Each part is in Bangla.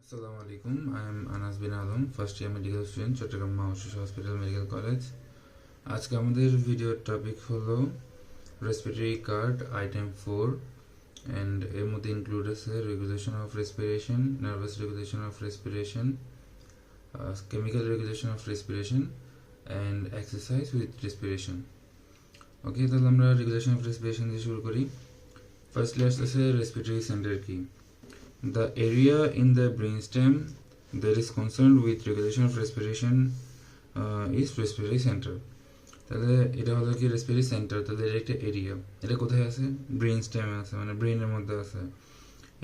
Assalamu alaikum. I am Anas bin Alam, first year medical student, Chittagong মহাশিশু হসপিটাল মেডিকেল কলেজ। আজকে আমাদের ভিডিওর টপিক হলো রেসপিরেটরি কার্ড আইটেম 4 এন্ড এর মধ্যে ইনক্লুড আছে regulation of respiration, nervous regulation of respiration, chemical regulation of respiration and exercise with respiration. Okay, তাহলে আমরা রেগুলেশন অফ রেসপিরেশন দিয়ে শুরু করি। ফার্স্টলি আসতেছে রেসপিরেটরি সেন্টার কি। The area in the brainstem that is concerned with regulation of respiration is respiratory center. তাহলে এটা হলো কি রেসপিরেটরি সেন্টার, তাহলে এটা একটা এরিয়া। এটা কোথায় আছে? ব্রেন স্টেমে আছে, মানে ব্রেনের মধ্যে আছে।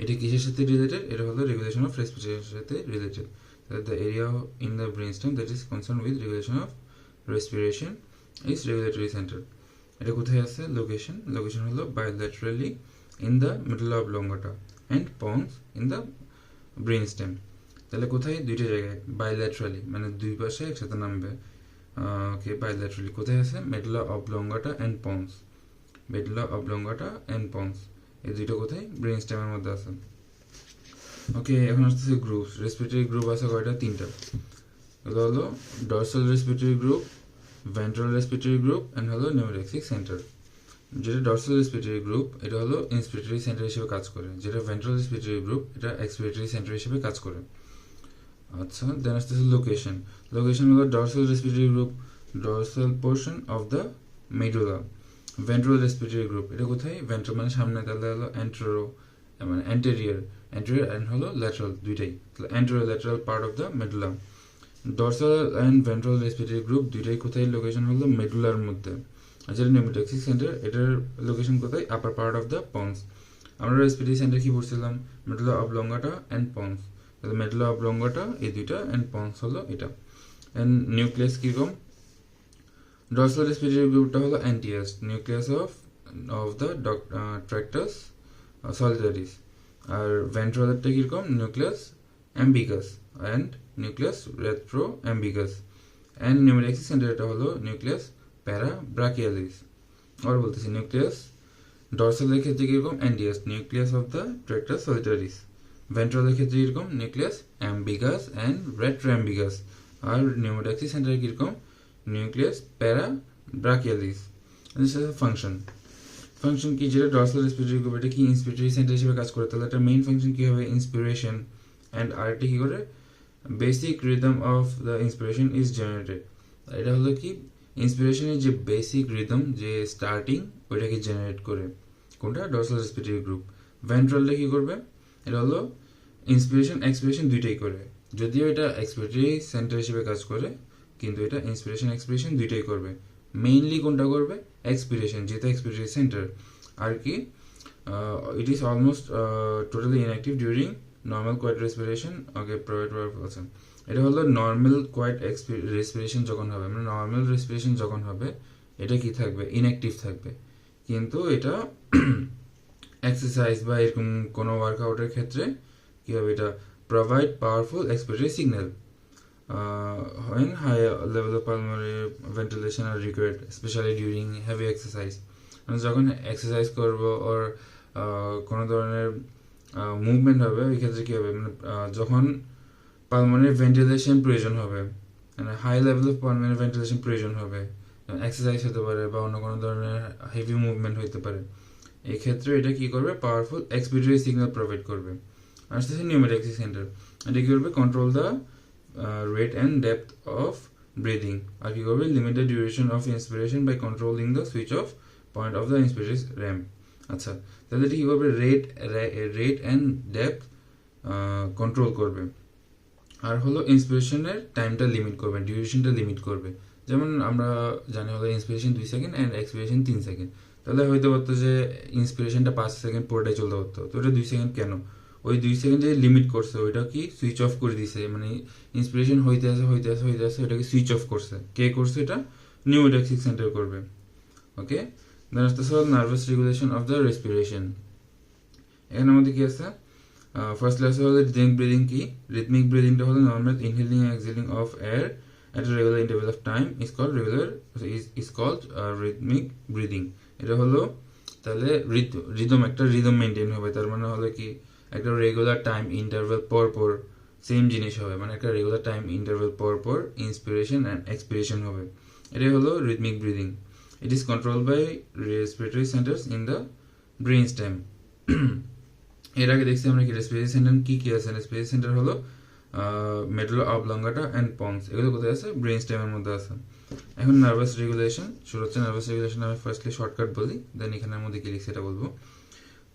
এটা কিসের সাথে রিলেটেড? এটা হলো রেগুলেশন অফ রেসপিরেশনের সাথে রিলেটেড। তাহলে the area in the brain stem that is concern with regulation of respiration is regulatory centre. এটা কোথায় আছে? লোকেশন হলো bilaterally in the middle of longata and pons in the brainstem. তাহলে কোথায়? দুইটা জায়গায়, bilaterally মানে দুই পাশে একসাথে নামবে। ওকে, bilaterally কোথায় আছে? medulla oblongata and pons, medulla oblongata and pons এই দুইটা কোথায়? ব্রেইনস্টেমের মধ্যে আছে। ওকে, এখন আসতেছে গ্রুপস। রেসপিরেটরি গ্রুপ আছে কয়টা? তিনটা। এগুলো হলো dorsal respiratory group, ventral respiratory group and হলো নিউরোলেক্সিক সেন্টার। যেটা ডরসাল রেসপিরেটরি গ্রুপ এটা হলো ইন্সপিরেটরি সেন্টার হিসেবে কাজ করে, যেটা ভেন্ট্রাল রেসপিরেটরি গ্রুপ এটা এক্সপিরেটরি সেন্টার হিসেবে কাজ করে। আচ্ছা, দেন আসতেছে লোকেশন হলো dorsal respiratory group, dorsal portion of the medulla. Ventral respiratory group এটা কোথায়? ভেন্ট্রাল মানে সামনে, তাহলে হলো অ্যান্টেরো মানে অ্যান্টেরিয়র অ্যান্ড হলো ল্যাটারাল, দুইটাই। তাহলে antero lateral part of the medulla. Dorsal and ventral respiratory group দুইটাই কোথায়? লোকেশন হলো মেডুলার মধ্যে। আর যেটা নিউরোলেক্সিক সেন্টার এটার লোকেশন কোথায়? Upper part of the pons. আমরা রেসপিরেটরি সেন্টার কি পড়ছিলাম? Medulla oblongata and pons. তাহলে মেডুলা অবলঙ্গাটা এই দুইটা অ্যান্ড পন্স হলো এটা। অ্যান্ড নিউক্লিয়াস কিরকম? ডরসাল রেসপিরেটরি গ্রুপটা হলো অ্যান্টিয়াস, nucleus of the tractus solitarius. আর ভেন্ট্রালেরটা কিরকম? Nucleus ambiguus and nucleus retroambiguus. And pneumotaxic centre এটা হলো নিউক্লিয়াস প্যারা ব্রাকিয়ালিস। আর বলতেছি নিউক্লিয়াস ডরসালের ক্ষেত্রে কিরকম? অ্যান্ডিয়াস, nucleus of the tractus solitarius. ভেন্ট্রালের ক্ষেত্রে কিরকম? Nucleus ambiguus and retroambiguus. আর নিউরোলেক্সিক সেন্টার কিরকম? Nucleus parabrachialis. ফাংশন কি? যেটা ডরসাল রেসপিরেটরি গ্রুপ এটা কি ইন্সপিরেটরি সেন্টার হিসেবে কাজ করে, তাহলে একটা মেইন ফাংশন কি হবে? ইন্সপিরেশন। অ্যান্ড আরেকটা কি করে? Basic rhythm of the inspiration is generated. এটা হলো কি ইন্সপিরেশনের যে বেসিক রিদম, যে স্টার্টিং, ওইটাকে জেনারেট করে। কোনটা? Dorsal respiratory group. ভেন্ট্রালটা কি করবে? এটা হলো ইন্সপিরেশন এক্সপিরেশন দুইটাই করে, যদিও এটা এক্সপিরেটরি সেন্টার হিসেবে কাজ করে, কিন্তু এটা ইন্সপিরেশন এক্সপিরেশন দুইটাই করবে। মেইনলি কোনটা করবে? এক্সপিরেশন, যেহেতু এক্সপিরেটরি সেন্টার। আর কি it is almost totally inactive during normal quiet respiration. Okay, provide আছে। এটা হলো নর্মাল কোয়াইট রেসপিরেশন যখন হবে, মানে নর্মাল রেসপিরেশন যখন হবে এটা কি থাকবে? ইনঅ্যাক্টিভ থাকবে। কিন্তু এটা এক্সারসাইজ বা এরকম কোনো ওয়ার্কআউটের ক্ষেত্রে কি হবে? এটা provide powerful expiratory signal when high level of pulmonary ventilation are required, especially during heavy exercise. মানে যখন এক্সারসাইজ করবো ওর কোনো ধরনের মুভমেন্ট হবে, ওই ক্ষেত্রে কী হবে? মানে যখন পালমোনারি ভেন্টিলেশন প্রয়োজন হবে, মানে high level of pulmonary ventilation প্রয়োজন হবে, এক্সারসাইজ হতে পারে বা অন্য কোনো ধরনের হেভি মুভমেন্ট হতে পারে, এই ক্ষেত্রে এটা কি করবে? পাওয়ারফুল এক্সপিরেটরি সিগন্যাল প্রোভাইড করবে। আসতেছে নিউরোলেক্সিক সেন্টার। এটা কি করবে? Control the rate and depth of breathing. আর কি করবে? Limit the duration of inspiration by controlling the switch off point of the inspiratory ramp. আচ্ছা, তাহলে এটা কি করবে? রেট অ্যান্ড ডেপথ কন্ট্রোল করবে। আর হলো ইন্সপিরেশনের টাইমটা লিমিট করবে, ডিউরেশনটা লিমিট করবে। যেমন আমরা জানি হলো inspiration 2 second and expiration 3 second. তাহলে হয়তো পারতো যে ইন্সপিরেশনটা 5 সেকেন্ড পুরোটাই চলতে পারতো, তো ওটা 2 সেকেন্ড কেন? ওই 2 সেকেন্ড যে লিমিট করছে ওইটা কি সুইচ অফ করে দিছে, মানে ইন্সপিরেশন হইতে আসে ওইটাকে সুইচ অফ করছে। কে করছে এটা? নিউরোলেক্সিক সেন্টার করবে। ওকে, দেন আসতেছে nervous regulation of the respiration. এখানে আমাদের কি আছে? ফার্স্ট ক্লাসে হলো রিদমিক ব্রিদিং কি? রিদমিক ব্রিদিংটা হলো normal inhaling and exhaling of air at a regular interval of time is called rhythmic breathing. এটা হলো তাহলে রিদম, একটা রিদম মেনটেন হবে। তার মানে হলো কি একটা রেগুলার টাইম ইন্টারভ্যাল পর সেম জিনিস হবে, মানে একটা রেগুলার টাইম ইন্টারভেল পর পর ইন্সপিরেশন অ্যান্ড এক্সপিরেশন হবে। এটাই হলো rhythmic breathing. It is control by respiratory centres in the brainstem. এর আগে দেখছি আমরা কি রেসপিরেটরি সেন্টার কি কি আছে। রেসপিরেটরি সেন্টার হলো মেডুলা অবলঙ্গাটা অ্যান্ড পন্স, এগুলো কোথায় আছে? ব্রেন স্টেমের মধ্যে আছে। এখন নার্ভাস রেগুলেশন শুরু হচ্ছে। নার্ভাস রেগুলেশন আমি ফার্স্টলি শর্টকাট বলি, দেন এখানের মধ্যে কি লিখছি এটা বলবো।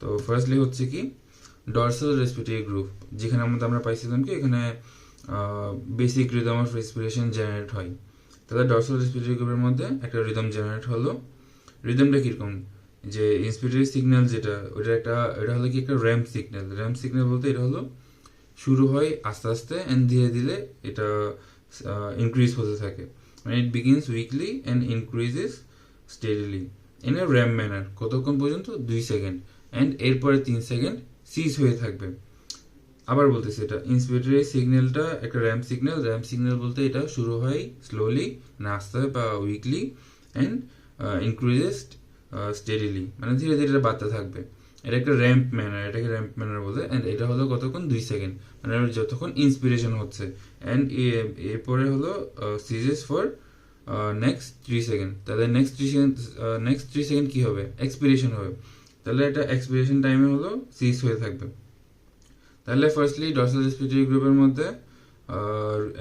তো ফার্স্টলি হচ্ছে কি ডরসাল রেসপিরেটরি গ্রুপ, যেখানের মধ্যে আমরা পাইছিলাম কি এখানে basic rhythm of respiration generate হয়। তাহলে ডরসাল রেসপিরেটরি গ্রুপের মধ্যে একটা রিদম জেনারেট হলো। রিদমটা কীরকম? যে ইন্সপিরেটরি সিগন্যাল যেটা এটা হলো কি একটা র্যাম্প সিগন্যাল। র্যাম্প সিগন্যাল বলতে এটা হলো শুরু হয় আস্তে আস্তে অ্যান্ড ধীরে ধীরে এটা ইনক্রিজ হতে থাকে। মানে it begins weakly and increases steadily in a ramp manner. কতক্ষণ পর্যন্ত? 2 সেকেন্ড। অ্যান্ড এরপরে 3 সেকেন্ড সিজ হয়ে থাকবে। আবার বলতেছি, এটা ইন্সপিরেটরি সিগন্যালটা একটা র্যাম্প সিগন্যাল। র্যাম্প সিগন্যাল বলতে এটা শুরু হয় স্লোলি, না আস্তে বা উইকলি, অ্যান্ড ইনক্রিজেস স্টেডিলি, মানে ধীরে ধীরে এটা বাড়তে থাকবে। এটা একটা র্যাম্প ম্যানার, এটাকে র্যাম্প ম্যানার বলে। অ্যান্ড এটা হলো কতক্ষণ? 2 সেকেন্ড, মানে যতক্ষণ ইন্সপিরেশন হচ্ছে। অ্যান্ড এরপরে হলো সিজেস ফর নেক্সট 3 সেকেন্ড। তাহলে নেক্সট 3 সেকেন্ড কি হবে? এক্সপিরেশন হবে। তাহলে এটা এক্সপিরেশন টাইমে হলো সিজ হয়ে থাকবে। তাহলে ফার্স্টলি ডরসাল রেসপিরেটরি গ্রুপের মধ্যে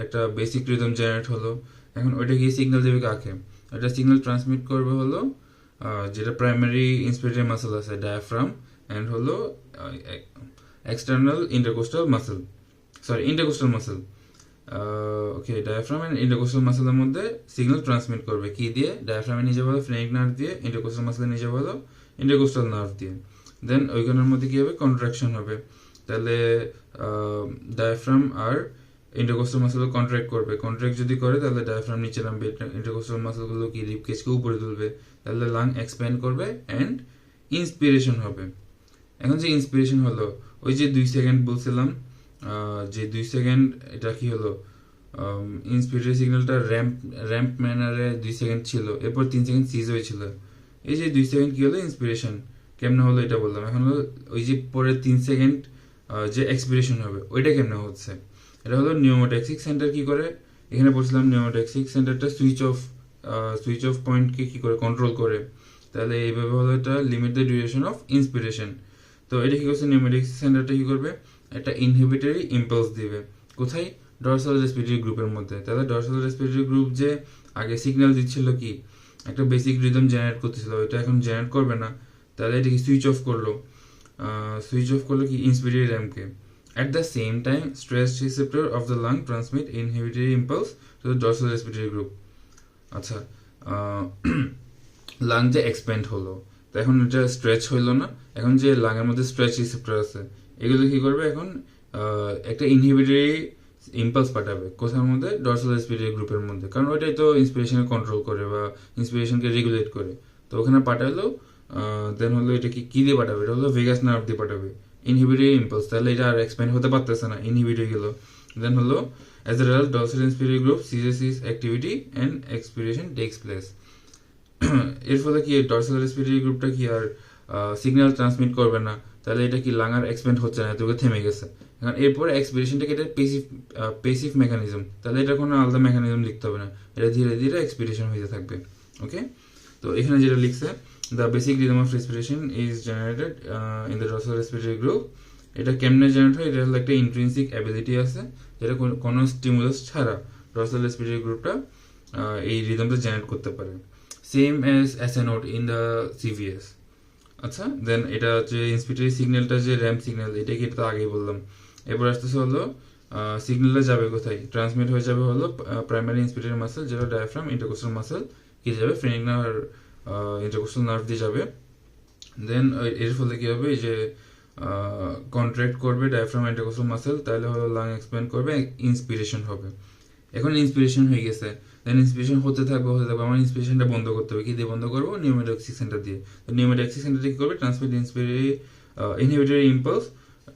একটা বেসিক রিদম জেনারেট হলো। এখন ওইটা গিয়ে সিগন্যাল দেবে কাকে? ওটা সিগন্যাল ট্রান্সমিট করবে হলো যেটা প্রাইমারি ইন্সপিরেটরি মাসেল আছে ডায়াফ্রাম, অ্যান্ড হলো external intercostal muscle, intercostal muscle. Okay, diaphragm and intercostal মাসেলের মধ্যে সিগন্যাল ট্রান্সমিট করবে কি দিয়ে? ডায়াফ্রামে নিয়ে যাবো ফ্রেনিক নার্ভ দিয়ে, ইন্টারকোস্টাল মাসেলে নিয়ে যাবো ইন্টারকোস্টাল নার্ভ দিয়ে। দেন ওইখানের মধ্যে কি হবে? কন্ট্রাকশন হবে। তাহলে ডায়াফ্রাম আর ইন্টারকোস্টাল মাসেল কন্ট্রাক্ট করবে। কন্ট্রাক্ট যদি করে তাহলে ডায়াফ্রাম নিচে নামবে, ইন্টারকোস্টাল মাসেলগুলো কি রিবকেজকে উপরে তুলবে। তাহলে লাং এক্সপ্যান্ড করবে অ্যান্ড ইন্সপিরেশন হবে। এখন যে ইন্সপিরেশন হলো, ওই যে 2 সেকেন্ড বলছিলাম, যে 2 সেকেন্ড এটা কি হলো? ইন্সপিরেটরি সিগন্যালটা র্যাম্প ম্যানারে 2 সেকেন্ড ছিল, এরপর 3 সেকেন্ড সিজ হয়েছিল। এই যে 2 সেকেন্ড কি হলো? ইন্সপিরেশন। কেমনে হলো এটা বললাম। এখন হলো ওই যে পরে 3 সেকেন্ড যে এক্সপিরেশন হবে ওইটা কেমনে হচ্ছে? এটা হলো নিউমোট্যাক্সিক সেন্টার কি করে? এখানে বলছিলাম নিউমোট্যাক্সিক সেন্টারটা সুইচ অফ পয়েন্টকে কি করে কন্ট্রোল করে। তাহলে এইভাবে হলো এটা limit the duration of inspiration. তো এটা কি করছে? নিউমোট্যাক্সিক সেন্টারটা কি করবে? একটা ইনহিবিটরি ইম্পালস দিবে। কোথায়? ডরসাল রেসপিরেটরি গ্রুপের মধ্যে। তাহলে ডরসাল রেসপিরেটরি গ্রুপ যে আগে সিগন্যাল দিচ্ছিল কি একটা বেসিক রিদম জেনারেট করতেছিল, ওইটা এখন জেনারেট করবে না। তাহলে এটাকে সুইচ অফ করলো। কি ইন্সপিরেটরি র্যাম্পকে। At the same time, stress receptor of the lung transmit inhibitory impulse to the dorsal respiratory group. আচ্ছা, লাং যে এক্সপ্যান্ড হলো, তো এখন এটা স্ট্রেচ হইলো না। এখন যে লাংয়ের মধ্যে স্ট্রেচ রিসেপ্টর আছে, এগুলো কি করবে? এখন একটা ইনহিবিটরি ইম্পালস পাঠাবে। কোথার মধ্যে? ডরসাল রেসপিরেটরি গ্রুপের মধ্যে, কারণ ওইটাই তো ইন্সপিরেশনকে কন্ট্রোল করে বা ইন্সপিরেশনকে রেগুলেট করে। তো ওখানে পাঠালো। দেন হলো এটা কি দিয়ে পাঠাবে? এটা হলো ভেগাস নার্ভ দিয়ে পাঠাবে ইনহিবিটরি ইম্পালস। তাহলে এটা আর এক্সপ্যান্ড হতে পারতেছে না, ইনহিবিট হয়ে গেল। দেন হলো as a result dorsal respiratory group সিজেস is activity and expiration takes place. এর ফলে কি ডরসাল রেসপিরেটরি গ্রুপটা কি আর সিগন্যাল ট্রান্সমিট করবে না। তাহলে এটা কি লাঙার এক্সপ্যান্ড হচ্ছে না, এতটুকু থেমে গেছে। এখন এরপরে এক্সপিরেশনটাকে এটা পেসিভ মেকানিজম। তাহলে এটা কোনো আলাদা মেকানিজম লিখতে হবে না, এটা ধীরে ধীরে এক্সপিরেশন হয়ে থাকবে। ওকে, তো এখানে যেটা লিখছে the basic rhythm of respiration is generated in the dorsal respiratory group. এটা কেমনে জেনারেট হয়? এটা হলো একটা ইন্ট্রিনসিক অ্যাবিলিটি আছে, যেটা কোনো স্টিমুলাস ছাড়া ডরসাল রেসপিরেটরি গ্রুপটা এই রিদমটা জেনারেট করতে পারে। Same as a note in the CVS. আচ্ছা, দেন এটা যে ইন্সপিরেটরি সিগন্যালটা যে র্যাম্প সিগন্যাল, এটা কি এটা আগেই বললাম। এরপর আসতেছে হলো সিগন্যালটা যাবে কোথায়? ট্রান্সমিট হয়ে যাবে হলো প্রাইমারি ইন্সপিরেটরি মাসেল, যেটা ডায়াফ্রাম, ইন্টারকোস্টাল মাসেল কি যাবে? ফ্রেনিক নার্ভ, ইন্টারকোস্টাল নার্ভ দিয়ে যাবে। দেন এর ফলে কি হবে? এই যে কন্ট্রাক্ট করবে ডায়াফ্রাম, ইন্টারকোস্টাল মাসেল, তাহলে হলো লাং এক্সপ্যান্ড করবে, ইন্সপিরেশন হবে। এখন ইন্সপিরেশন হয়ে গেছে, দেন ইন্সপিরেশন হতে থাকবে। আমার ইন্সপিরেশনটা বন্ধ করতে হবে। কি দিয়ে বন্ধ করবো? নিউমোট্যাক্সিক সেন্টার দিয়ে। তো নিউমোট্যাক্সিক সেন্টারটা কি করবে? Transmit inhibitory impulse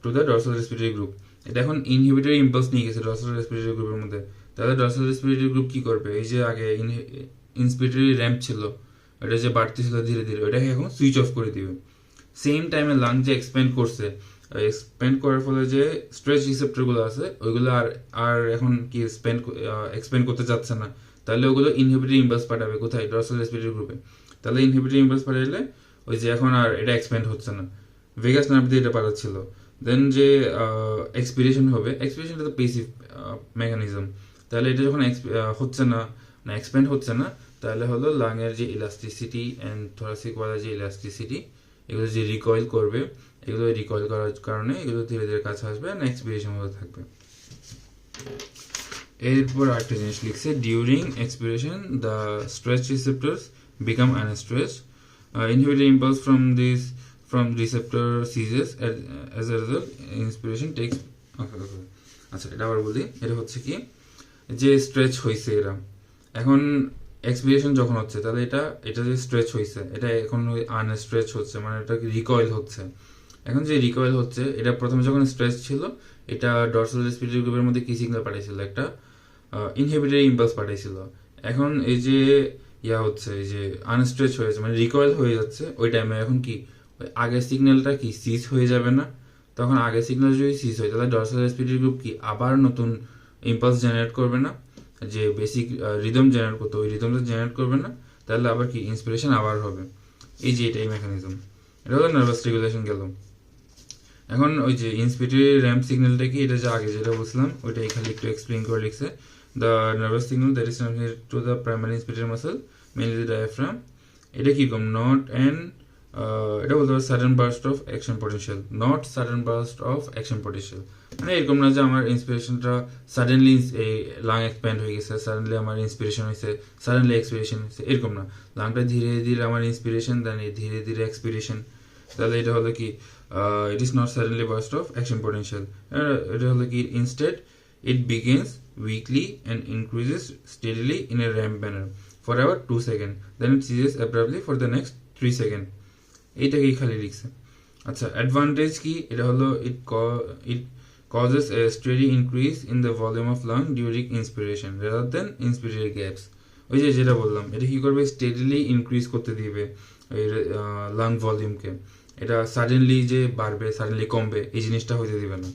to the dorsal respiratory group. এটা এখন ইনহিবিটরি ইম্পালস নিয়ে গেছে ডরসাল রেসপিরেটরি গ্রুপের মধ্যে। তাহলে ডরসাল রেসপিরেটরি গ্রুপ কি করবে? এই যে আগে ইন্সপিরেটরি র্যাম্প ছিল, এটা যে বাড়তি ছিল ধীরে ধীরে, ওটাকে এখন সুইচ অফ করে দিবে। সেম টাইমে লাং যে এক্সপ্যান্ড করছে, এক্সপ্যান্ড করার ফলে যে স্ট্রেচ রিসেপ্টরগুলো আছে ওইগুলো আর এখন কি এক্সপ্যান্ড করতে চাচ্ছে না, তাহলে ওগুলো ইনহিবিটরি ইম্পালস পাঠাবে কোথায়, ডর্সাল রেসপিরেটরি গ্রুপে। তাহলে ইনহিবিটরি ইম্পালস পাঠাইলে ওই যে এখন আর এটা এক্সপ্যান্ড হচ্ছে না, ভেগাস নার্ভ দিয়ে এটা পাঠাচ্ছিল। দেন যে এক্সপিরেশন হবে, এক্সপিরেশনটা তো পেসিভ মেকানিজম, তাহলে এটা যখন হচ্ছে না, এক্সপ্যান্ড হচ্ছে না, তাহলে হলো লাংয়ের যে ইলাস্টিসিটি অ্যান্ড থোরাসিক ওয়ালের যে ইলাস্টিসিটি, এগুলো যে রিকয়েল করবে, এগুলো রিকয়েল করার কারণে এগুলো ধীরে ধীরে কাছে আসবে আর এক্সপিরেশন হতে থাকবে। এরপর আরেকটা জিনিস লিখছে, during expiration the stretch receptors become unstretched, inhibitor impulse from receptor ceases as a result inspiration takes. আচ্ছা এটা আবার বলি, এটা হচ্ছে কি যে স্ট্রেচ হয়েছে এরা, এখন এক্সপিরেশন যখন হচ্ছে তাহলে এটা যে স্ট্রেচ হয়েছে এটা এখন আনস্ট্রেচ হচ্ছে, মানে এটা রিকয়েল হচ্ছে। এখন যে রিকয়েল হচ্ছে এটা প্রথমে যখন স্ট্রেচ ছিল এটা ডর্সাল রেসপিরেটরি গ্রুপের মধ্যে কি সিগন্যাল পাঠাইছিল, একটা ইনহিবিটরি ইম্পালস পাঠাইছিল। এখন এই যে হচ্ছে এই যে আনস্ট্রেচ হয়েছে মানে রিকয়েল হয়ে যাচ্ছে, ওই টাইমে এখন কি ওই আগের সিগন্যালটা কি সিজ হয়ে যাবে না, তখন আগের সিগন্যাল যদি সিজ হয় তাহলে ডর্সাল রেসপিরেটরি গ্রুপ কি আবার নতুন ইম্পালস জেনারেট করবে না, যে বেসিক রিদম জেনারেট করতো ওই রিদমটা জেনারেট করবে না, তাহলে আবার কি ইন্সপিরেশন আবার হবে। এই যে এটাই মেকানিজম, এটা হলো নার্ভাস রেগুলেশন গেল। এখন ওই যে ইন্সপিরেটরি র্যাম্প সিগন্যালটা কি, এটা যে আগে যেটা বলছিলাম ওইটা এখানে একটু এক্সপ্লেইন করে লিখছে, the nervous signal that is transmitted to the primary inspiratory muscle mainly the diaphragm, এটা কিরকম নট অ্যান্ড এটা বলতে পারে sudden burst of action potential, not sudden burst of action potential, মানে এরকম না যে আমার ইন্সপিরেশনটা সাডেনলি এই লাং এক্সপ্যান্ড হয়ে গেছে, সাডেনলি আমার ইন্সপিরেশন হয়েছে, সাডেনলি এক্সপিরেশন হয়েছে, এরকম না, লাংটা ধীরে ধীরে আমার ইন্সপিরেশন দেন ধীরে ধীরে এক্সপিরেশন, তাহলে এটা হলো কি it is not suddenly burst of action potential, এটা হলো কি instead it begins weakly and increases steadily in a ramp manner for about 2 seconds, then it ceases abruptly for the next 3 seconds. এইটাকেই খালি লিখছে। আচ্ছা অ্যাডভান্টেজ কি, এটা হলো it causes a steady increase in the volume of lung during inspiration rather than inspiratory gaps। ওই যে যেটা বললাম এটা কি করবে, স্টেডিলি ইনক্রিজ করতে দিবে ওই লাং ভলিউমকে, এটা সাডেনলি যে বাড়বে সাডেনলি কমবে এই জিনিসটা হইতে দিবে না।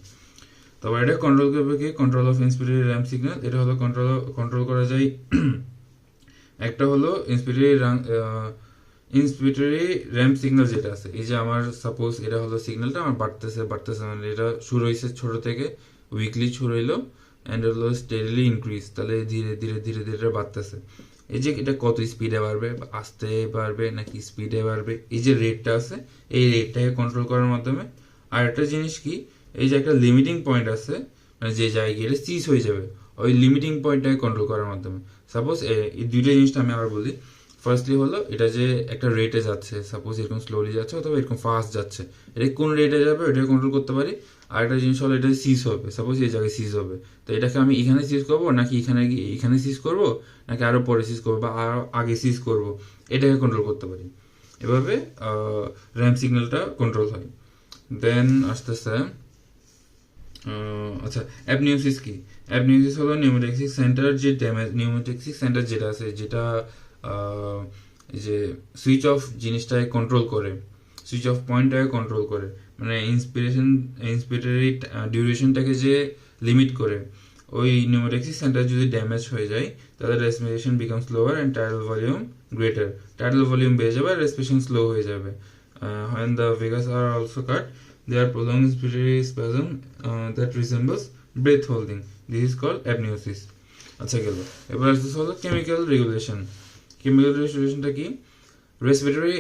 তবে এটা কন্ট্রোল করবে কি, কন্ট্রোল অফ ইন্সপিরেটরি র্যাম্প সিগন্যাল, এটা হলো কন্ট্রোল করা যায় একটা হলো ইন্সপিরেটরি র্যাম্প সিগন্যাল যেটা আছে, এই যে আমার সাপোজ এটা হলো সিগন্যালটা আমার বাড়তেছে মানে এটা শুরু হয়েছে ছোট থেকে উইকলি শুরু হইলো অ্যান্ড হলো স্টেডিলি ইনক্রিজ, তাহলে ধীরে ধীরে ধীরে ধীরে বাড়তেছে। এই যে এটা কত স্পিডে বাড়বে, আস্তে বাড়বে নাকি স্পিডে বাড়বে, এই যে রেটটা আছে এই রেটটাকে কন্ট্রোল করার মাধ্যমে। আর একটা জিনিস কি, এই যে একটা লিমিটিং পয়েন্ট আছে মানে যে জায়গায় গেলে সিজ হয়ে যাবে, ওই লিমিটিং পয়েন্টটাকে কন্ট্রোল করার মাধ্যমে। সাপোজ এই দুইটা জিনিসটা আমি আবার বলি, ফার্স্টলি হলো এটা যে একটা রেটে যাচ্ছে, সাপোজ এরকম স্লোলি যাচ্ছে অথবা এরকম ফাস্ট যাচ্ছে, এটা কোন রেটে যাবে ওইটাকে কন্ট্রোল করতে পারি। আর একটা জিনিস হলো এটা সিজ হবে, সাপোজ এই জায়গায় সিজ হবে, তো এটাকে আমি এখানে সিজ করবো নাকি এখানে সিজ করবো নাকি আরও পরে সিজ করবো বা আরও আগে সিজ করবো, এটাকে কন্ট্রোল করতে পারি। এভাবে র্যাম্প সিগন্যালটা কন্ট্রোল হয়। দেন আসতেছে আচ্ছা অ্যাপনিউসিস কি, অ্যাপনিউসিস হলো নিউমোটেক্সিক সেন্টার যে ড্যামেজ, নিউমোটেক্সিক সেন্টার যেটা আছে যেটা যে সুইচ অফ জিনিসটাকে কন্ট্রোল করে, সুইচ অফ পয়েন্টটাকে কন্ট্রোল করে, মানে ইন্সপিরেটরি ডিউরেশনটাকে যে লিমিট করে, ওই নিউমোটেক্সিক সেন্টার যদি ড্যামেজ হয়ে যায় তাহলে respiration become slower and tidal volume greater, tidal volume বেড়ে যাবে আর রেসপিরেশন স্লো হয়ে যাবে। when the vagus are also cut, they are prolonged inspiratory spasm that resembles breath holding. This is called apneusis. আচ্ছা গেল, এবার আসতে হলো কেমিক্যাল রেগুলেশন। কেমিক্যাল রেগুলেশনটা কি, respiratory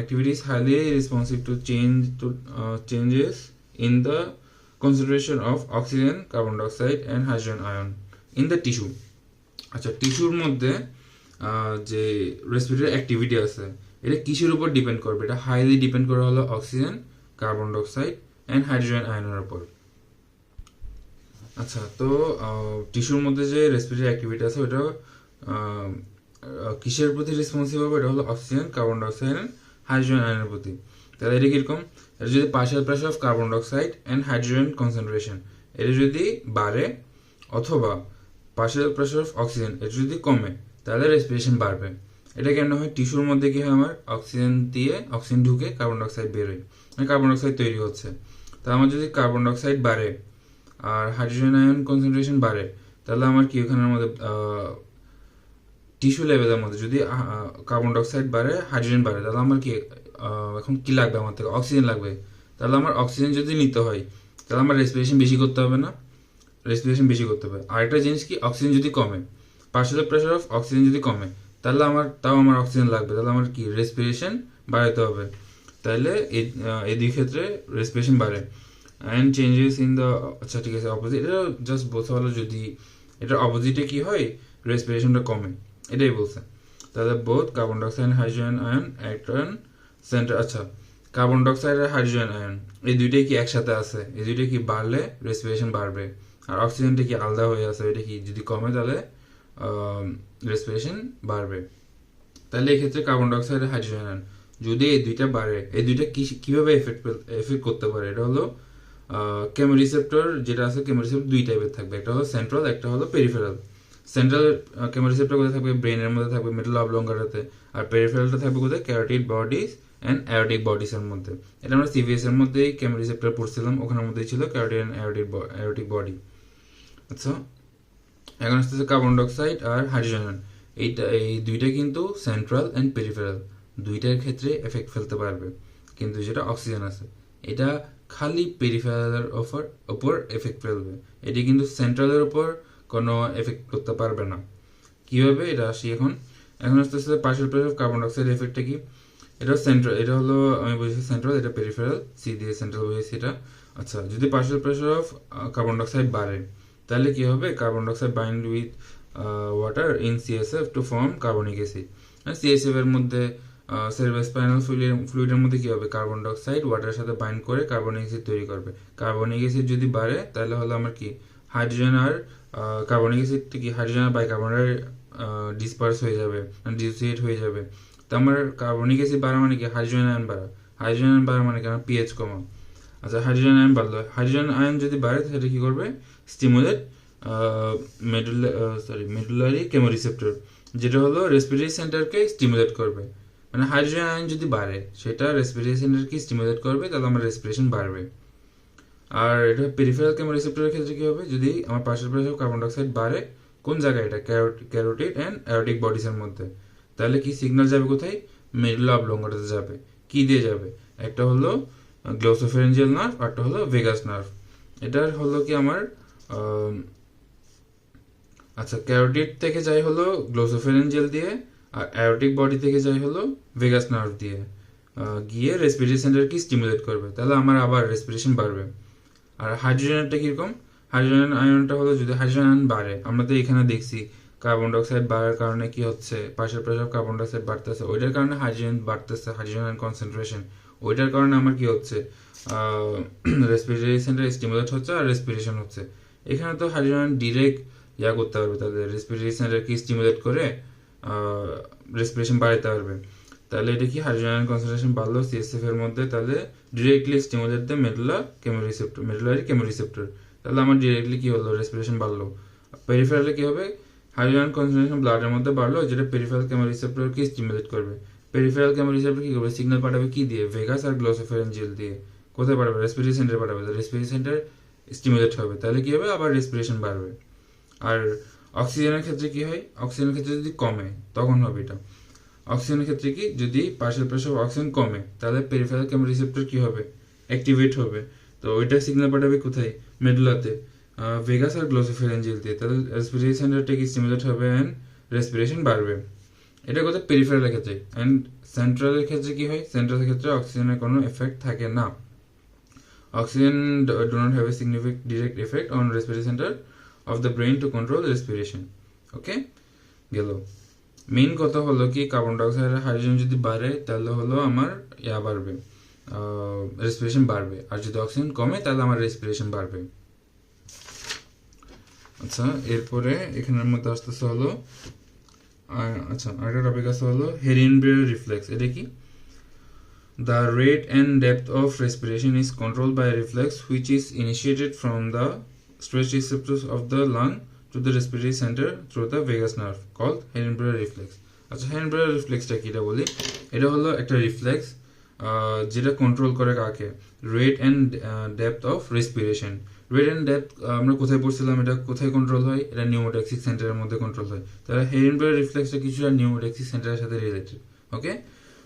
activity is highly responsive to changes in the concentration of oxygen, carbon dioxide and hydrogen ion in the tissue. আচ্ছা টিস্যুর মধ্যে যে রেসপিরেটরি অ্যাক্টিভিটি আছে এটা কিসের উপর ডিপেন্ড করবে, এটা হাইলি ডিপেন্ড করে হলো oxygen, carbon dioxide and hydrogen আয়নের উপর। আচ্ছা তো টিস্যুর মধ্যে যে রেসপিরেটরি অ্যাক্টিভিটি আছে ওটা কিসের প্রতি রেসপন্সিভ হবে, এটা হলো oxygen, carbon dioxide and hydrogen আয়নের প্রতি। তাহলে এটা কিরকম, এটা যদি partial pressure of carbon dioxide and hydrogen concentration এটা যদি বাড়ে অথবা পার্শিয়াল প্রেসার অফ অক্সিজেন এটা যদি কমে তাহলে রেসপিরেশন বাড়বে। এটা কেন হয়, টিস্যুর মধ্যে কি হয় আমার অক্সিজেন ঢুকে কার্বন ডাইঅক্সাইড বেরোয়, মানে কার্বন ডাইঅক্সাইড তৈরি হচ্ছে। তা আমার যদি কার্বন ডাইঅক্সাইড বাড়ে আর হাইড্রোজেন আয়ন কনসেন্ট্রেশন বাড়ে, তাহলে আমার কি ওখানের মধ্যে টিস্যু লেভেলের মধ্যে যদি কার্বন ডাইঅক্সাইড বাড়ে হাইড্রোজেন বাড়ে, তাহলে আমার কি এখন কি লাগবে, আমার থেকে অক্সিজেন লাগবে। তাহলে আমার অক্সিজেন যদি নিতে হয় তাহলে আমার রেসপিরেশন বেশি করতে হবে না, রেসপিরেশন বেশি করতে হবে। আরেকটা জিনিস কি, অক্সিজেন যদি কমে, পার্শিয়াল প্রেশার অফ অক্সিজেন যদি কমে, তাহলে আমার অক্সিজেন লাগবে, তাহলে আমার কি রেসপিরেশন বাড়াতে হবে। তাহলে এই দুই ক্ষেত্রে রেসপিরেশন বাড়ে। অ্যান্ড চেঞ্জেস ইন দ্য, আচ্ছা ঠিক আছে, অপোজিট, এটা জাস্ট বলতে পারলো যদি এটা অপোজিটে কি হয়, রেসপিরেশনটা কমে, এটাই বলছে। তাহলে both carbon dioxide and hydrogen ion act on centre. আচ্ছা, কার্বন ডাইঅক্সাইড আর হাইড্রোজেন আয়ন এই দুইটাই কি একসাথে আছে, এই দুইটাই কি বাড়লে রেসপিরেশন বাড়বে, আর অক্সিজেনটা কি আলাদা হয়ে আছে, এটা কি যদি কমে তাহলে রেসপিরেশন বাড়বে। তাহলে এক্ষেত্রে কার্বন ডাইঅক্সাইড আর হাইড্রোজেন আয়ন যদি এই দুইটা বাড়ে, এই দুইটা কিভাবে এফেক্ট করতে পারে, এটা হলো কেমোরিসেপ্টর যেটা আছে, কেমোরিসেপ্টর দুই টাইপের থাকবে, একটা হলো সেন্ট্রাল, একটা হলো পেরিফেরাল। সেন্ট্রাল কেমোরিসেপ্টর কোথায় থাকবে, ব্রেনের মধ্যে থাকবে, মিডল অবলঙ্গাটাতে, আর পেরিফেরালটা থাকবে কোথায়, carotid bodies and aortic bodies এর মধ্যে। এটা আমরা সিভিএস এর মধ্যেই কেমোরিসেপ্টর পড়ছিলাম, ওখানের মধ্যেই ছিল ক্যারোটিড অ্যান্ড অ্যারোটিক বডি। আচ্ছা, এখন আসতেছে কার্বন ডাইঅক্সাইড আর হাইড্রোজেন, এই দুইটা কিন্তু সেন্ট্রাল অ্যান্ড পেরিফেরাল দুইটার ক্ষেত্রে এফেক্ট ফেলতে পারবে, কিন্তু যেটা অক্সিজেন আছে এটা খালি পেরিফেরালের ওপর এফেক্ট ফেলবে, এটি কিন্তু সেন্ট্রালের উপর কোনো এফেক্ট করতে পারবে না। কিভাবে এটা আসি এখন আসতেছে partial pressure of carbon dioxide এফেক্টটা কি, এটা সেন্ট্রাল, এটা হলো আমি বুঝেছি সেন্ট্রাল, এটা পেরিফেরাল, সি দিয়ে সেন্ট্রাল বুঝেছি এটা। আচ্ছা, যদি partial pressure of carbon dioxide বাড়ে তাহলে কি হবে, carbon dioxide bind with water in CSF to form carbonic acid. CSF এর মধ্যে সেরেব্রোস্পাইনাল ফ্লুইডের মধ্যে কি হবে, কার্বন ডাইঅক্সাইড ওয়াটারের সাথে বাইন্ড করে কার্বনিক অ্যাসিড তৈরি করবে। কার্বনিক অ্যাসিড যদি বাড়ে তাহলে হলো আমার কি হাইড্রোজেন আর কার্বনিক অ্যাসিড কি হাইড্রোজেন আর বাইকার্বনেট ডিসপার্স হয়ে যাবে, ডিসোসিয়েট হয়ে যাবে। তো আমার কার্বনিক অ্যাসিড বাড়া মানে কি, হাইড্রোজেন আয়ন বাড়া, হাইড্রোজেন আয়ন বাড়া মানে কি আমার পিএইচ কমা। আচ্ছা, হাইড্রোজেন আয়ন বাড়লো, হাইড্রোজেন আয়ন যদি বাড়ে সেটা কি করবে, স্টিমুলেট মেডুলারি কেমোরিসেপ্টর, যেটা হলো রেসপিরেটরি সেন্টারকে স্টিমুলেট করবে। মানে হাইড্রোজেন আয়ন যদি বাড়ে সেটা রেসপিরেটরি সেন্টারকে স্টিমুলেট করবে, তাহলে আমার রেসপিরেশন বাড়বে। আর এটা পেরিফেরাল কেমোরিসেপ্টরের ক্ষেত্রে কি হবে, যদি আমার পার্শিয়াল প্রেসার কার্বন ডাইঅক্সাইড বাড়ে, কোন জায়গায়, এটা ক্যারোটিড অ্যান্ড অ্যারোটিক বডিসের মধ্যে, তাহলে কি সিগন্যাল যাবে কোথায়, মেডুলা অবলঙ্গাটাতে যাবে। কি দিয়ে যাবে, একটা হলো গ্লোসোফেরেঞ্জিয়াল নার্ভ, আরটা হলো ভেগাস নার্ভ। এটার হলো কি আমার আচ্ছা, ক্যারোটিড থেকে যাই হলো গ্লোসোফেরেঞ্জিয়াল দিয়ে, আর অ্যারোটিক বডি থেকে যাই হলো ভেগাস নার্ভ দিয়ে, গিয়ে রেসপিরেটরি সেন্টারকে স্টিমুলেট করবে, তাহলে আমার আবার রেসপিরেশন বাড়বে। আর হাইড্রোজেনটা কিরকম, হাইড্রোজেন আয়নটা হলো যদি হাইড্রোজেন আয়ন বাড়ে, আমরা তো এখানে দেখছি কার্বন ডাইঅক্সাইড বাড়ার কারণে কি হচ্ছে, partial pressure of carbon dioxide বাড়তেছে, ওইটার কারণে হাইড্রোজেন বাড়তেছে, হাইড্রোজেন আয়ন কনসেন্ট্রেশন, ওইটার কারণে আমার কি হচ্ছে, রেসপিরেটরি সেন্টার স্টিমুলেট হচ্ছে আর রেসপিরেশন হচ্ছে। এখানে তো হাইড্রোজেন ডিরেক্ট করতে পারবে, তাদের রেসপিরেটরি সেন্টারকে স্টিমুলেট করে রেসপিরেশন বাড়াতে পারবে। তাহলে এটা কি, হাইড্রোজেন কনসেন্ট্রেশন বাড়লো সিএসএফ এর মধ্যে, তাহলে directly stimulate the medullary chemoreceptor, তাহলে আমার ডিরেক্টলি কি হলো, রেসপিরেশন বাড়লো। পেরিফেরালে কি হবে, হাইড্রোজেন কনসেন্ট্রেশন ব্লাডের মধ্যে বাড়লো, যেটা পেরিফেরাল কেমোরিসেপ্টরকে স্টিমুলেট করবে। পেরিফেরাল কেমোরিসেপ্টর কি করবে, সিগন্যাল পাঠাবে কি দিয়ে, ভেগাস আর গ্লোসোফেরেঞ্জিয়াল দিয়ে। কোথায় পাঠাবে, রেসপিরেটরি সেন্টারে পাঠাবে, রেসপিরেটরি সেন্টার স্টিমুলেট হবে, তাহলে কি হবে, আবার রেসপিরেশন বাড়বে। আর অক্সিজেনের ক্ষেত্রে কি হয়, অক্সিজেনের ক্ষেত্রে যদি কমে তখন হবে এটা। অক্সিজেনের ক্ষেত্রে কি, যদি পার্শিয়াল প্রেসার অফ অক্সিজেন কমে তাহলে পেরিফেরাল কেমোরিসেপ্টর কি হবে, অ্যাক্টিভেট হবে, তো ওইটা সিগন্যাল পাঠাবে কোথায়, মেডুলাতে, ভেগাস আর গ্লোসোফেরেঞ্জিয়াল দিয়ে, তাহলে রেসপিরেটরি সেন্টারটা কি স্টিমুলেট হবে অ্যান্ড রেসপিরেশন বাড়বে। এটা কোথায়, পেরিফেরালের ক্ষেত্রে। অ্যান্ড সেন্ট্রালের ক্ষেত্রে কি হয়, সেন্ট্রালের ক্ষেত্রে অক্সিজেনের কোনো এফেক্ট থাকে না, oxygen do not have a significant direct effect on respiratory centre of the brain to control respiration. Okay, গেল। মেইন কথা হলো কি, কার্বন ডাইঅক্সাইড আর হাইড্রোজেন যদি বাড়ে তাহলে হলো আমার বাড়বে, রেসপিরেশন বাড়বে, আর যদি অক্সিজেন কমে তাহলে আমার রেসপিরেশন বাড়বে। আচ্ছা, এরপরে এখানের মধ্যে আসতেছে হলো আচ্ছা আরেকটা টপিক আছে হলো হেরিনব্রেয়ার রিফ্লেক্স। এটা কি, the rate and depth of respiration is controlled by reflex which is initiated from the stretch receptors of the lung to the respiratory center through the vagus nerve called Herenbrewer reflex. আচ্ছা, হেরেনব্রেয়ার রিফ্লেক্সটা কি, এটা বলি। এটা হলো একটা রিফ্লেক্স, যেটা কন্ট্রোল করে কাকে, rate and depth of respiration. Rate and depth আমরা কোথায় পড়ছিলাম, এটা কোথায় কন্ট্রোল হয়, এটা নিউমোট্যাক্সিক সেন্টারের মধ্যে কন্ট্রোল হয়। তাহলে হেরেনবার্গ রিফ্লেক্সটা কিছুটা নিউমোট্যাক্সিক সেন্টারের সাথে রিলেটেড। ওকে,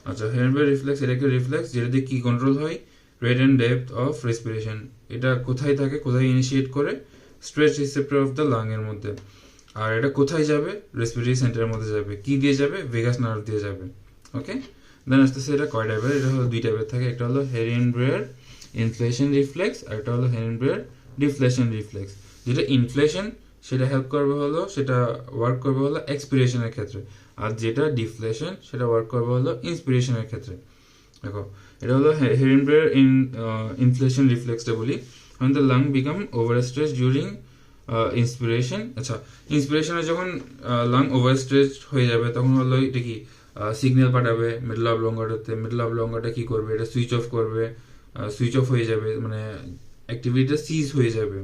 আচ্ছা, হেরেনবার্গ রিফ্লেক্স এটা একটা রিফ্লেক্স যেটা দিয়ে কি কন্ট্রোল হয়, rate and depth of respiration. এটা কোথায় থাকে, কোথায় ইনিশিয়েট করে, stretch receptor of the lung এর মধ্যে। আর এটা কোথায় যাবে, রেসপিরেটরি সেন্টারের মধ্যে যাবে। কি দিয়ে যাবে, ভেগাস নার্ভ দিয়ে যাবে। ওকে, দেন আসতেছে এটা কয় টাইপের, এটা হলো দুই টাইপের থাকে। একটা হলো হেরেনবার্গ ইনফ্লেশন রিফ্লেক্স, আর একটা হলো হেরেনবার্গ ডিফ্লেশন রিফ্লেক্স। যেটা ইনফ্লেশন সেটা হেল্প করবে হলো, সেটা ওয়ার্ক করবে হলো এক্সপিরেশনের ক্ষেত্রে, আর যেটা ডিফ্লেশন সেটা ওয়ার্ক করবে হলো ইন্সপিরেশনের ক্ষেত্রে। দেখো, এটা হলো হেরেনবার্গ ইনফ্লেশন রিফ্লেক্সটা বলি, when the lung become overstretched during inspiration. আচ্ছা, ইন্সপিরেশনে যখন লাং ওভারস্ট্রেচড হয়ে যাবে তখন হলো এটা কি সিগন্যাল পাঠাবে মিডল অফ লঙ্গাটাতে। মিডল অফ লঙ্গাটা কি করবে, এটা সুইচ অফ করবে, সুইচ অফ হয়ে যাবে, মানে অ্যাক্টিভিটিটা সিজ হয়ে যাবে।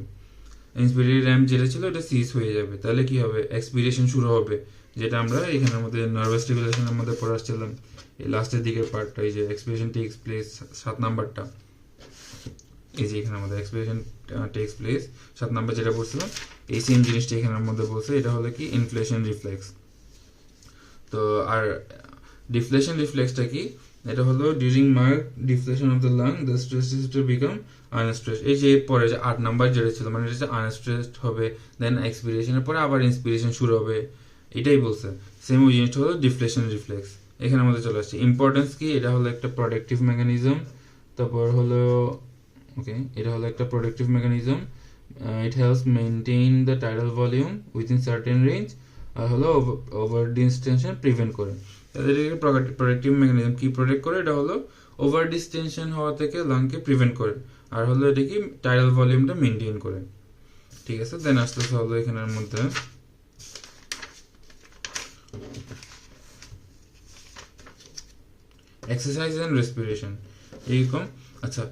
ইন্সপিরেটরি র্যাম্প যেটা ছিল এটা সিজ হয়ে যাবে। তাহলে কি হবে, এক্সপিরেশন শুরু হবে, যেটা আমরা এখানের মধ্যে নার্ভাস স্টিমুলেশনের মধ্যে পড়ে আসছিলাম, এই লাস্টের দিকের পার্টটা, এই যে এক্সপিরেশন টেক্স প্লেস 7 নাম্বারটা, এই যে এখানের মধ্যে এক্সপিরেশন টেক্স প্লেস 7 নাম্বার যেটা বলছিলাম, এই সেম জিনিসটা এখানের মধ্যে বলছে। এটা হলো কি ইনফ্লেশন রিফ্লেক্স। তো আর ডিফ্লেশন রিফ্লেক্সটা কি, এটা হলো during mark deflation of the lung the stress to become unstress. এই যে পরে যে 8 নাম্বার যেটা ছিল, মানে এটা আনস্ট্রেসড হবে, দেন এক্সপিরেশনের পরে আবার ইন্সপিরেশন শুরু হবে, এটাই বলছে। সেম ওই জিনিসটা হলো ডিফ্লেশন রিফ্লেক্স। এখানের মধ্যে চলে আসছে। ইম্পর্টেন্স কি, এটা হলো একটা প্রোটেক্টিভ মেকানিজম। তারপর হলো ওকে, এটা হলো একটা protective mechanism. It helps maintain the tidal volume within certain range. আর হলো ওভার ডিস্টেনশন প্রিভেন্ট করে। তাদের প্রোটেক্টিভ মেকানিজম কি প্রোটেক্ট করে, এটা হলো ওভার ডিস্টেনশন হওয়া থেকে লাংকে প্রিভেন্ট করে, আর হলো এটা কি টাইডাল ভলিউমটা মেনটেন করে। ঠিক আছে, দেন আসতেছে হলো এখানের মধ্যে এক্সারসাইজ অ্যান্ড রেসপিরেশন এইরকম। আচ্ছা,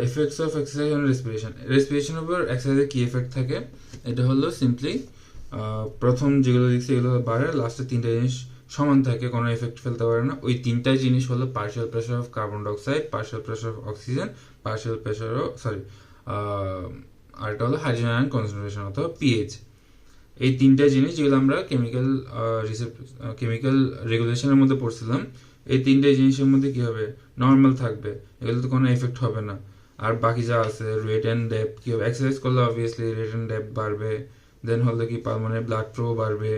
effects of exercise on respiration. রেসপিরেশনের উপর এক্সারসাইজের কি এফেক্ট থাকে, এটা হলো সিম্পলি প্রথম যেগুলো দেখছি এগুলো বাড়ে, লাস্টের 3টা জিনিস সমান থাকে, কোনো এফেক্ট ফেলতে পারে না। ওই 3টাই জিনিস হলো partial pressure of carbon dioxide, partial pressure of oxygen, partial pressure of আর এটা হলো হাইড্রোজেন আয়ন কনসেন্ট্রেশন অথবা পিএইচ। এই 3টা জিনিস যেগুলো আমরা কেমিক্যাল রেগুলেশনের মধ্যে পড়ছিলাম, এই 3টে জিনিসের মধ্যে কি হবে, নর্মাল থাকবে, এগুলো তো কোনো এফেক্ট হবে না। আর বাকি যা আছে রেট অ্যান্ড ডেপথ, কি হবে, এক্সারসাইজ করলে অবভিয়াসলি রেট অ্যান্ড ডেপথ বাড়বে, দেন হলো কি পালমোনারি ব্লাড ফ্লো বাড়বে,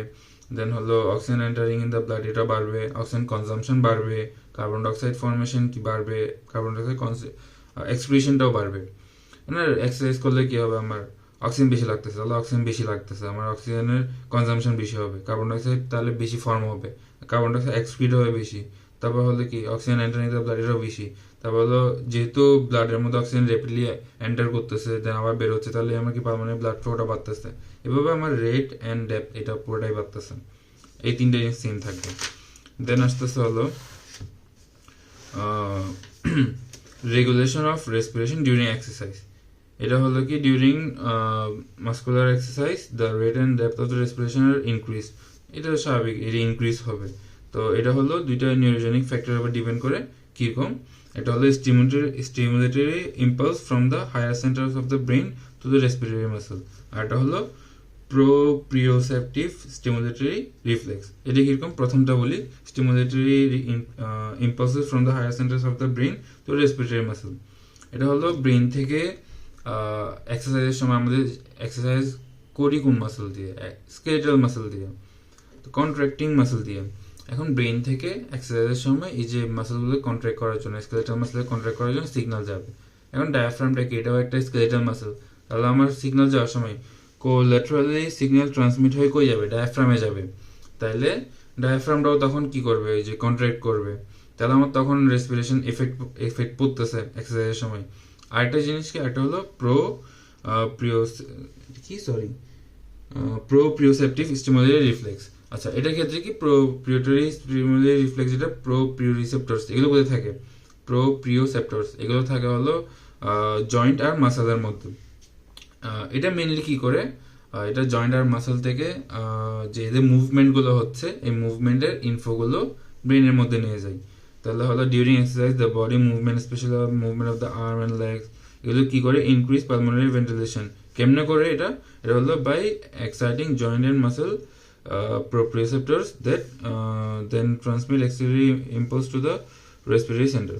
দেন হলো oxygen entering in the blood এটা বাড়বে, অক্সিজেন কনজাম্পশন বাড়বে, কার্বন ডাইঅক্সাইড ফর্মেশন কি বাড়বে, কার্বন ডাইঅক্সাইড এক্সক্রিশনটাও বাড়বে। মানে এক্সারসাইজ করলে কি হবে, আমার অক্সিজেন বেশি লাগতেছে, তাহলে অক্সিজেন বেশি লাগতেছে, আমার অক্সিজেনের কনজাম্পশন বেশি হবে, কার্বন ডাইঅক্সাইড তাহলে বেশি ফর্ম হবে, কার্বন ডাইঅক্সাইড এক্সক্রিট হবে বেশি, তারপর হলো কি অক্সিজেন এন্টারিং দ্য ব্লাড এটাও বেশি, তারপর হলো যেহেতু ব্লাডের মধ্যে অক্সিজেন র্যাপিডলি এন্টার করতেছে দেন আবার বের হচ্ছে, তাহলে আমার কি পালমোনারি ব্লাড ফ্লোটা বাড়তেছে, এভাবে আমার রেট অ্যান্ড ডেপথ এটা পুরোটাই বাড়তেছে। এই 3টে জিনিস সেম থাকবে। দেন আসতেছে হলো regulation of respiration during exercise. এটা হলো কি during muscular exercise the rate and depth of the respiration are increase. এটা স্বাভাবিক, এটা ইনক্রিজ হবে। তো এটা হলো দুইটা নিউরোজেনিক ফ্যাক্টরের উপর ডিপেন্ড করে। কীরকম, এটা হলো stimulatory impulse from the higher centres of the brain to the respiratory muscle. আর এটা হলো প্রোপ্রিওসেপটিভ স্টিমুলেটরি রিফ্লেক্স। এটা কীরকম, প্রথমটা বলি, stimulatory impulses from the higher centres of the brain to respiratory muscle. এটা হলো ব্রেন থেকে এক্সারসাইজের সময় আমাদের এক্সারসাইজ করি কোন মাসল দিয়ে, স্কেলেটাল মাসল দিয়ে, তো কন্ট্রাক্টিং মাসল দিয়ে। এখন ব্রেন থেকে এক্সারসাইজের সময় এই যে মাসলগুলো কন্ট্রাক্ট করার জন্য, স্কেলেটাল মাসল কন্ট্রাক্ট করার জন্য সিগন্যাল যাবে। এখন ডায়াফ্রামটা কি, এটাও একটা স্কেলেটাল মাসল, তাহলে আমার সিগন্যাল যাওয়ার সময় কোল্যাটারালি সিগন্যাল ট্রান্সমিট হয়ে কই যাবে, ডায়াফ্রামে যাবে। তাইলে ডায়াফ্রামটাও তখন কি করবে, যে কন্ট্রাক্ট করবে, তাহলে আমার তখন রেসপিরেশন এফেক্ট পড়তেছে এক্সারসাইজের সময়। আরেকটা জিনিস কি, একটা হলো প্রোপ্রিওসেপটিভ স্টিমুলেটরি রিফ্লেক্স। আচ্ছা, এটার ক্ষেত্রে কি প্রোপ্রিওটরি স্টিমুলেটরি রিফ্লেক্স, যেটা প্রোপ্রিওরিসেপ্টরস এগুলো কোথায় থাকে, প্রোপ্রিওসেপ্টরস এগুলো থাকে হলো জয়েন্ট আর মাসেলের মধ্যে। এটা মেনলি কি করে, এটা জয়েন্ট আর মাসেল থেকে যে এদের মুভমেন্টগুলো হচ্ছে এই মুভমেন্টের ইনফোগুলো ব্রেনের মধ্যে নিয়ে যায়। তাহলে হলো during exercise the body movement specially movement of the arm and legs এগুলো কি করে ইনক্রিজ পালমোনারি ভেন্টিলেশন কেমনে করে এটা হলো by exciting joint and muscle proprioceptors that then transmit auxiliary impulse to the respiratory center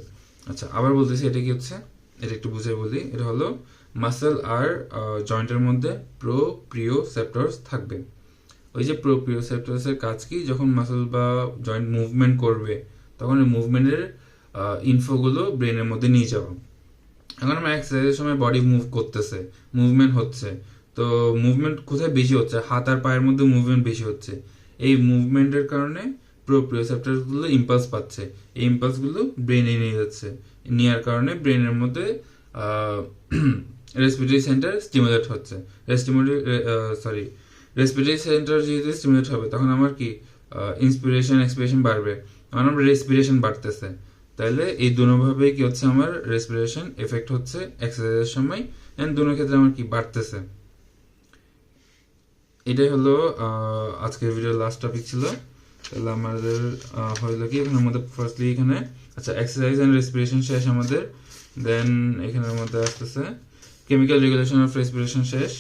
আচ্ছা আবার বলতেছি এটা কি হচ্ছে এটা একটু বুঝিয়ে বলি এটা হলো মাসল আর জয়েন্টের মধ্যে প্রোপ্রিওসেপ্টরস থাকবে ওই যে প্রোপ্রিওসেপ্টরস এর কাজ কি যখন মাসল বা জয়েন্ট মুভমেন্ট করবে তখন এই মুভমেন্টের ইনফোগুলো ব্রেনের মধ্যে নিয়ে যাওয়া এখন আমরা এক্সারসাইজের সময় বডি মুভ করতেছে মুভমেন্ট হচ্ছে তো মুভমেন্ট কোথায় বেশি হচ্ছে হাত আর পায়ের মধ্যে মুভমেন্ট বেশি হচ্ছে এই মুভমেন্টের কারণে প্রোপ্রিওসেপ্টরগুলো ইম্পালস পাচ্ছে এই ইম্পালসগুলো ব্রেনে নিয়ে যাচ্ছে নেওয়ার কারণে ব্রেনের মধ্যে রেসপিরেটরি সেন্টার স্টিমুলেট হচ্ছে রেসপিরেটরি সেন্টার যেহেতু স্টিমুলেট হবে তখন আমার কি ইন্সপিরেশন এক্সপিরেশন বাড়বে তখন আমার রেসপিরেশন বাড়তেছে তাহলে এই দুভাবেই কি হচ্ছে আমার রেসপিরেশন এফেক্ট হচ্ছে এক্সারসাইজের সময় এন্ড দুনো ক্ষেত্রে আমার কি বাড়তেছে এটাই হলো আজকের ভিডিওর লাস্ট টপিক ছিল তাহলে আমাদের হইলো কি এখানের মধ্যে ফার্স্টলি এখানে আচ্ছা এক্সারসাইজ এন্ড রেসপিরেশন শেষ আমাদের দেন এখানের মধ্যে আসতেছে কেমিক্যাল রেগুলেশন অফ রেসপিরেশন শেষ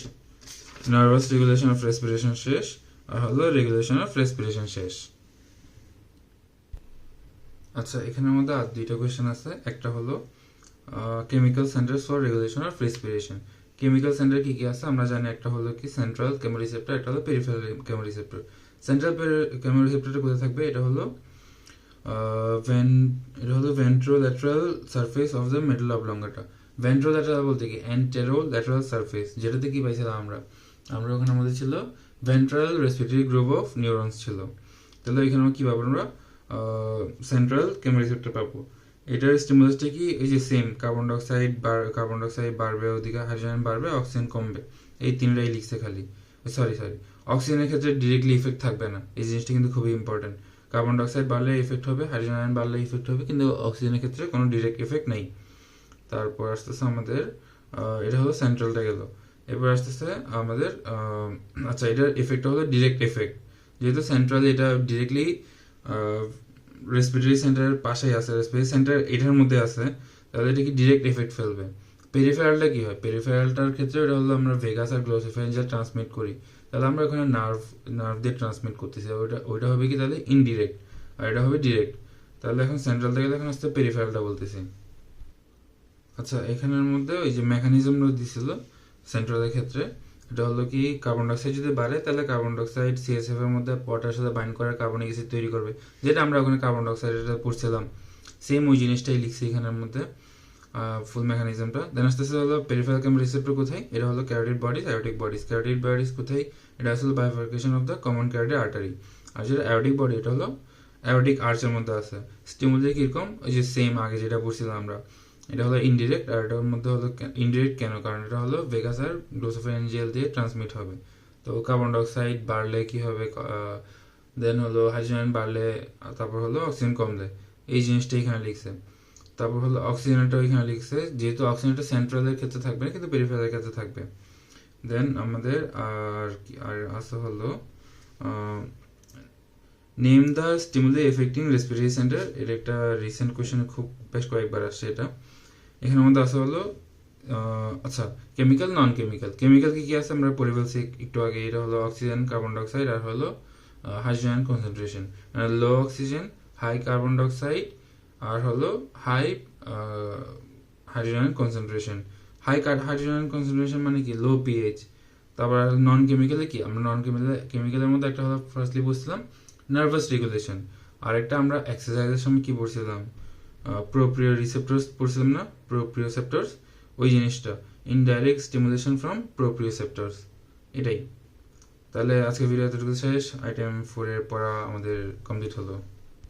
নার্ভাস রেগুলেশন অফ রেসপিরেশন শেষ আর হলো রেগুলেশন অফ রেসপিরেশন শেষ আচ্ছা এখানের মধ্যে আর দুইটা কোয়েশ্চেন আছে একটা হলো chemical centres for regulation of respiration chemical centre কি কি আছে আমরা জানি একটা হলো কি সেন্ট্রাল কেমোরিসেপ্টর একটা হলো পেরিফেরাল কেমোরিসেপ্টর সেন্ট্রাল কেমোরিসেপ্টরটা কোথায় থাকবে এটা হলো ventrolateral surface of the medulla oblongata ventrolateral বলতে কি অ্যান্টেরোল্যাটারাল সারফেস যেটাতে কি পাইছিলাম আমরা ওখানে আমাদের ছিল ventral respiratory group of neurons ছিল তাহলে এখানে কি পাবো আমরা সেন্ট্রাল কেমোরিসেপ্টর পাবো এটার স্টিমুলাসটা কি এই যে সেম কার্বন ডাইঅক্সাইড বাড়বে ওদিকে হাইড্রোজেন বাড়বে অক্সিজেন কমবে এই তিনটাই লিখছে খালি সরি অক্সিজেনের ক্ষেত্রে ডিরেক্টলি ইফেক্ট থাকবে না এই জিনিসটা কিন্তু খুবই ইম্পর্টেন্ট কার্বন ডাইঅক্সাইড বাড়লে ইফেক্ট হবে হাইড্রোজেন আয়ন বাড়লে ইফেক্ট হবে কিন্তু অক্সিজেনের ক্ষেত্রে কোনো ডিরেক্ট ইফেক্ট নেই তারপর আসতেছে আমাদের এটা হলো সেন্ট্রালটা গেল এবার আসতেছে আমাদের আচ্ছা এটার এফেক্টটা হলো ডিরেক্ট এফেক্ট যেহেতু সেন্ট্রাল এটা ডিরেক্টলি রেসপিরেটরি সেন্টারের পাশেই আছে রেসপিরেটরি সেন্টার এটার মধ্যে আছে তাহলে এটা কি ডিরেক্ট এফেক্ট ফেলবে পেরিফেরালটা কি হয় পেরিফেরালটার ক্ষেত্রে এটা হলো আমরা ভেগাস আর গ্লোসোফেরিঞ্জিয়াল ট্রান্সমিট করি তাহলে আমরা ওখানে নার্ভ দিয়ে ট্রান্সমিট করতেছি ওইটা হবে কি তাহলে ইনডিরেক্ট আর এটা হবে ডিরেক্ট তাহলে এখন সেন্ট্রাল থেকে এখন আসতে পেরিফেরালটা বলতেছি আচ্ছা এখানের মধ্যে ওই যে মেকানিজমটা দিছিল সেন্ট্রালের ক্ষেত্রে এটা হলো কি কার্বন ডাইঅক্সাইড যদি বাড়ে তাহলে কার্বন ডাইঅক্সাইড সিএসএফ এর মধ্যে পটাশের সাথে বাইন্ড করে কার্বনিক অ্যাসিড তৈরি করবে যেটা আমরা ওখানে কার্বন ডাইঅক্সাইডটা পড়ছিলাম সেম ওই জিনিসটাই লিখছি এখানের মধ্যে ফুল মেকানিজমটা দেন আসতেছে হলো পেরিফেরাল কেমোরিসেপ্টর কোথায় এটা হলো ক্যারোটিড বডিজ কোথায় এটা আসলে bifurcation of the common carotid artery আর যেটা অ্যারোটিক বডি এটা হলো অ্যারোটিক আর্চের মধ্যে আছে স্টিমুলাস কিরকম ওই যে সেম আগে যেটা পড়ছিলাম আমরা এটা হলো ইনডিরেক্ট আর এটার মধ্যে হলো ইনডিরেক্ট কেন কারণ এটা হলো ভেগাস আর গ্লোসোফেরিঞ্জিয়াল দিয়ে ট্রান্সমিট হবে তো কার্বন ডাইঅক্সাইড বাড়লে কি হবে দেন হলো হাইড্রোজেন বাড়লে তারপর হলো অক্সিজেন কমলে এই জিনিসটা এখানে লিখছে তারপর হলো অক্সিজেনটা এখানে লিখছে যেহেতু অক্সিজেনটা সেন্ট্রালের ক্ষেত্রে থাকবে না কিন্তু পেরিফেরালের ক্ষেত্রে থাকবে দেন আমাদের আর আছে হলো name the stimuli affecting respiratory centre এটা একটা রিসেন্ট কোয়েশ্চেনে খুব বেশ কয়েকবার আসছে এটা এখানে আমাদের আছে হলো আচ্ছা কেমিক্যাল নন কেমিক্যাল কি আছে আমরা পড়ে ফেলছি একটু আগে এটা হলো অক্সিজেন কার্বন ডাইঅক্সাইড আর হলো hydrogen concentration low oxygen high carbon dioxide আর হলো high hydrogen concentration hydrogen concentration মানে কি লো পিএইচ তারপর নন কেমিক্যালে কি আমরা নন কেমিক্যালের মধ্যে একটা হলো ফার্স্টলি বলছিলাম নার্ভাস রেগুলেশন আরেকটা আমরা এক্সারসাইজের সময় কি পড়ছিলাম প্রোপ্রিওরিসেপ্টরস পড়ছিলাম না প্রোপ্রিওসেপ্টরস ওই জিনিসটা ইনডাইরেক্ট স্টিমুলেশন ফ্রম প্রোপ্রিওসেপ্টরস এটাই তাহলে আজকে ভিডিও এতটুকু শেষ আইটেম 4 এর পড়া আমাদের কমপ্লিট হলো